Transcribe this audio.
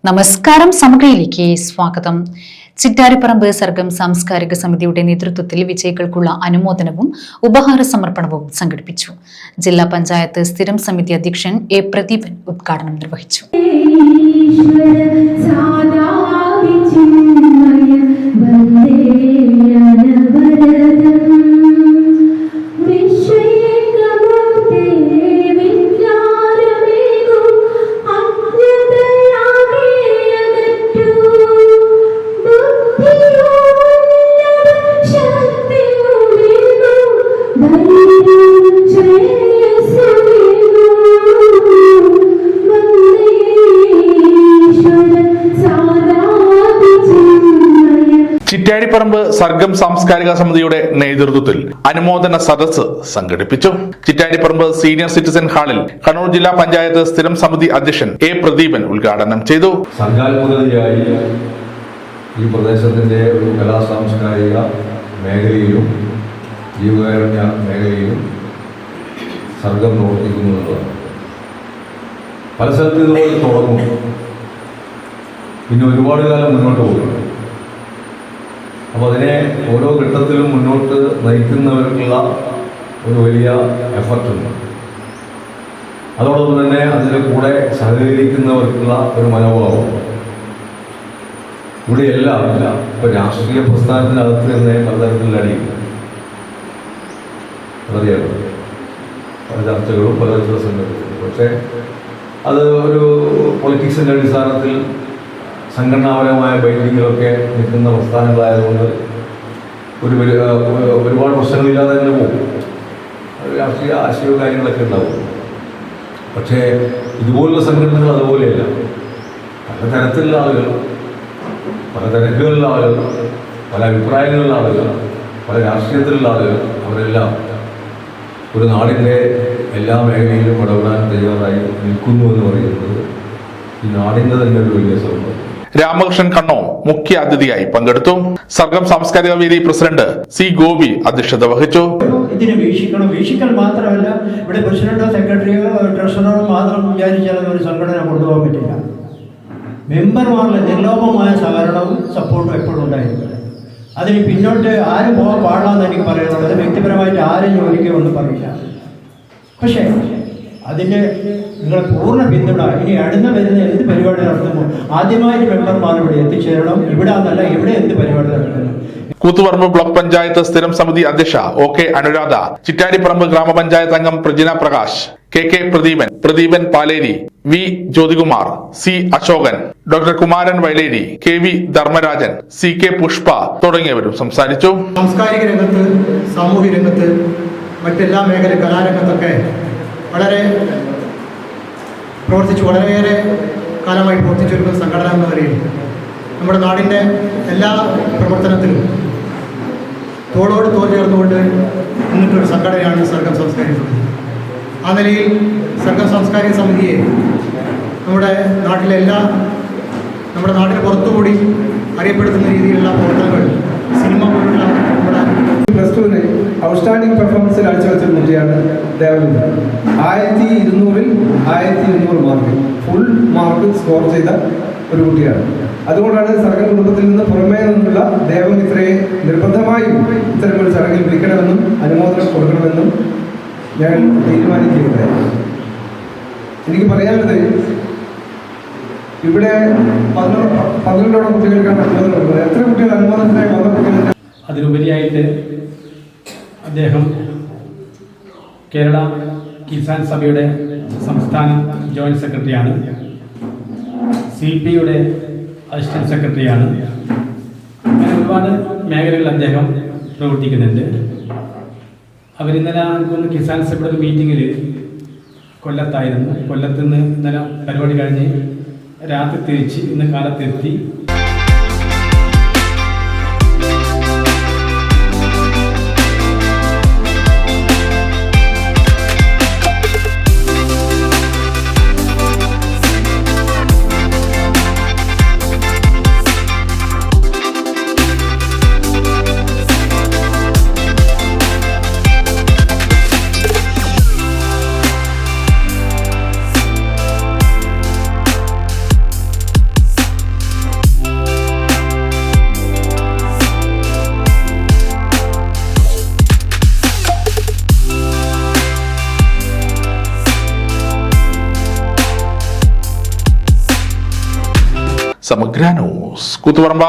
നമസ്കാരം. സമഗ്രയിലേക്ക് സ്വാഗതം. ചിറ്റാരിപ്പറമ്പ് സർഗം സാംസ്കാരിക സമിതിയുടെ നേതൃത്വത്തിൽ വിജയികൾക്കുള്ള അനുമോദനവും ഉപഹാര സമർപ്പണവും സംഘടിപ്പിച്ചു. ജില്ലാ പഞ്ചായത്ത് സ്ഥിരം സമിതി അധ്യക്ഷൻ എ പ്രദീപൻ ഉദ്ഘാടനം നിർവഹിച്ചു. ചിറ്റാരിപ്പറമ്പ് സർഗം സാംസ്കാരിക സമിതിയുടെ നേതൃത്വത്തിൽ അനുമോദന സദസ്സ് സംഘടിപ്പിച്ചു. ചിറ്റാരിപ്പറമ്പ് സീനിയർ സിറ്റിസൺ ഹാളിൽ കണ്ണൂർ ജില്ലാ പഞ്ചായത്ത് സ്ഥിരം സമിതി അധ്യക്ഷൻ എ പ്രദീപൻ ഉദ്ഘാടനം ചെയ്തു. സംഘാത്മകതയായി ഈ പ്രദേശത്തിന്റെ ഒരു കലാ സാംസ്കാരിക മേഖലയിലും ജീവകാരുണ്യ മേഖലയിലും സർഗം പ്രവർത്തിക്കുന്നതാണ്. പല സ്ഥലത്ത് ഇതുപോലെ തുടങ്ങും, പിന്നെ ഒരുപാട് കാലം മുന്നോട്ട് പോകും. അപ്പോൾ അതിനെ ഓരോ ഘട്ടത്തിലും മുന്നോട്ട് നയിക്കുന്നവർക്കുള്ള ഒരു വലിയ എഫർട്ടുണ്ട്. അതോടൊപ്പം തന്നെ അതിൻ്റെ കൂടെ സഹകരിക്കുന്നവർക്കുള്ള ഒരു മനോഭാവം. ഇവിടെയെല്ലാം ഇപ്പോൾ രാഷ്ട്രീയ പ്രസ്ഥാനത്തിനകത്ത് തന്നെ പലതരത്തിലുള്ള അടിയില്ല, വളരെയേറെ പല ചർച്ചകളും പലതരത്തിലുള്ള സംഘടിപ്പിക്കുന്നു. പക്ഷേ അത് ഒരു പൊളിറ്റിക്സിൻ്റെ അടിസ്ഥാനത്തിൽ സംഘടനാപരമായ ബൈൻഡിങ്ങിലൊക്കെ നിൽക്കുന്ന പ്രസ്ഥാനങ്ങളായതുകൊണ്ട് ഒരുപാട് പ്രശ്നങ്ങളില്ലാതെ തന്നെ പോകും. രാഷ്ട്രീയ ആശയവും കാര്യങ്ങളൊക്കെ ഉണ്ടാവും. പക്ഷേ ഇതുപോലുള്ള സംഘടനകൾ അതുപോലെയല്ല. പല തരത്തിലുള്ള ആളുകൾ, പല തിരക്കുകളിലുള്ള ആളുകൾ, പല അഭിപ്രായങ്ങളുള്ള ആളുകൾ, പല രാഷ്ട്രീയത്തിലുള്ള ആളുകൾ, അവരെല്ലാം ഒരു നാടിൻ്റെ എല്ലാ മേഖലയിലും ഇടപെടാൻ തയ്യാറായി നിൽക്കുന്നു എന്ന് പറയുന്നത് ഈ നാടിൻ്റെ തന്നെ ഒരു വലിയ സൗകര്യം. രാമകൃഷ്ണൻ കണ്ണോ മുഖ്യ അതിഥിയായി പങ്കെടുത്തു. സർഗം സാംസ്കാരിക വേദി പ്രസിഡന്റ് സി ഗോപി അധ്യക്ഷത വഹിച്ചു. ഇതിനെ വീക്ഷിക്കൽ മാത്രമല്ല, ഇവിടെ പ്രസിഡന്റോ സെക്രട്ടറിയോ ട്രഷററോ മാത്രം വിചാരിച്ചാൽ ഒരു സംഘടന കൊണ്ടുപോകാൻ പറ്റില്ല. മെമ്പർമാരുടെ നിർലോഭമായ സഹകരണവും സപ്പോർട്ടും എപ്പോഴും ഉണ്ടായിരിക്കും. അതിന് പിന്നോട്ട് ആരും പോകാൻ പാടില്ലെന്ന് എനിക്ക് പറയാനുള്ളത്. വ്യക്തിപരമായിട്ട് ആരും ജോലിക്ക് ഒന്നും പറയില്ല. പക്ഷേ അതിൻ്റെ നിങ്ങൾ പൂർണ്ണ പിന്തുണ. ഇനി അടുത്ത വരുന്ന എന്ത് പരിപാടി നടത്തുമ്പോൾ ആദ്യമായിട്ട് മെമ്പർമാർ ഇവിടെ എത്തിച്ചേരണം. ഇവിടെ അതല്ല, ഇവിടെ എന്ത് പരിപാടി നടത്തുന്നു. കൂത്തുപറമ്പ് ബ്ലോക്ക് പഞ്ചായത്ത് സ്ഥിരം സമിതി അധ്യക്ഷ ഒ കെ അനുരാധ, ചിറ്റാരിപ്പറമ്പ് ഗ്രാമപഞ്ചായത്ത് അംഗം Prajina Prakash, K K Pradeepan Paleri, V Jyothikumar, C Ashokan, doctor Kumaran Vayaleri, K V Dharmarajan, C K Pushpa തുടങ്ങിയവരും സംസാരിച്ചു. സാംസ്കാരിക രംഗത്ത്, സാമൂഹ്യ രംഗത്ത്, മറ്റെല്ലാ മേഖല കലാരംഗത്തൊക്കെ വളരെ വളരെയേറെ കാലമായി പ്രവർത്തിച്ചിരുന്ന സംഘടന എന്ന നിലയിൽ നമ്മുടെ നാടിൻ്റെ എല്ലാ പ്രവർത്തനത്തിലും തോളോട് തോൾ ചേർന്നുകൊണ്ട് നിന്നിട്ടൊരു സംഘടനയാണ് സർഗം സാംസ്കാരിക സമിതി. ആ നിലയിൽ സർഗം സാംസ്കാരിക സമിതിയെ നമ്മുടെ നാടിന് പുറത്തുകൂടി അറിയപ്പെടുത്തുന്ന രീതിയിലുള്ള പ്രവർത്തനങ്ങൾ, സിനിമ പോലുള്ള നമ്മുടെ പ്ലസ് ടുവിന് ഔട്ട്സ്റ്റാൻഡിംഗ് പെർഫോമൻസ് കാഴ്ചവെച്ച കുട്ടിയാണ് ദേവലിന്. 1200-ൽ 1200 മാർക്ക്, ഫുൾ മാർക്ക് സ്കോർ ചെയ്ത ഒരു കുട്ടിയാണ്. അതുകൊണ്ടാണ് സർഗം കുടുംബത്തിൽ നിന്ന് പുറമേ നിന്നുള്ള ദേവം ഇത്രയും നിർബന്ധമായും ഇത്തരമൊരു ചടങ്ങിൽ വിളിക്കണമെന്നും അനുമോദനം കൊടുക്കണമെന്നും ഞാൻ തീരുമാനിക്കുകയുണ്ടായി. എനിക്ക് പറയാനുള്ളത്, ഇവിടെ 12ഓളം കുട്ടികൾക്കാണ് അനുമോദനം കൊടുക്കുന്നത്. എത്ര കുട്ടികൾ അനുമോദനത്തിനായി വന്ന കുട്ടികൾ? അതിലുപരിയായിട്ട് അദ്ദേഹം കേരള കിസാൻ സഭയുടെ സംസ്ഥാന ജോയിന്റ് സെക്രട്ടറിയാണ്, CPയുടെ അസിസ്റ്റന്റ് സെക്രട്ടറിയാണ്. അങ്ങനെ ഒരുപാട് മേഖലകളിൽ അദ്ദേഹം പ്രവർത്തിക്കുന്നുണ്ട്. അവരിന്നലെ എനിക്കൊന്ന് കിസാൻ സഭയുടെ മീറ്റിങ്ങിൽ കൊല്ലത്തായിരുന്നു. കൊല്ലത്ത് നിന്ന് ഇന്നലെ പരിപാടി കഴിഞ്ഞ് രാത്രി തിരിച്ച് ഇന്ന് കാലത്തെത്തി. സമഗ്ര ന്യൂസ് കൂത്തുപറമ്പ.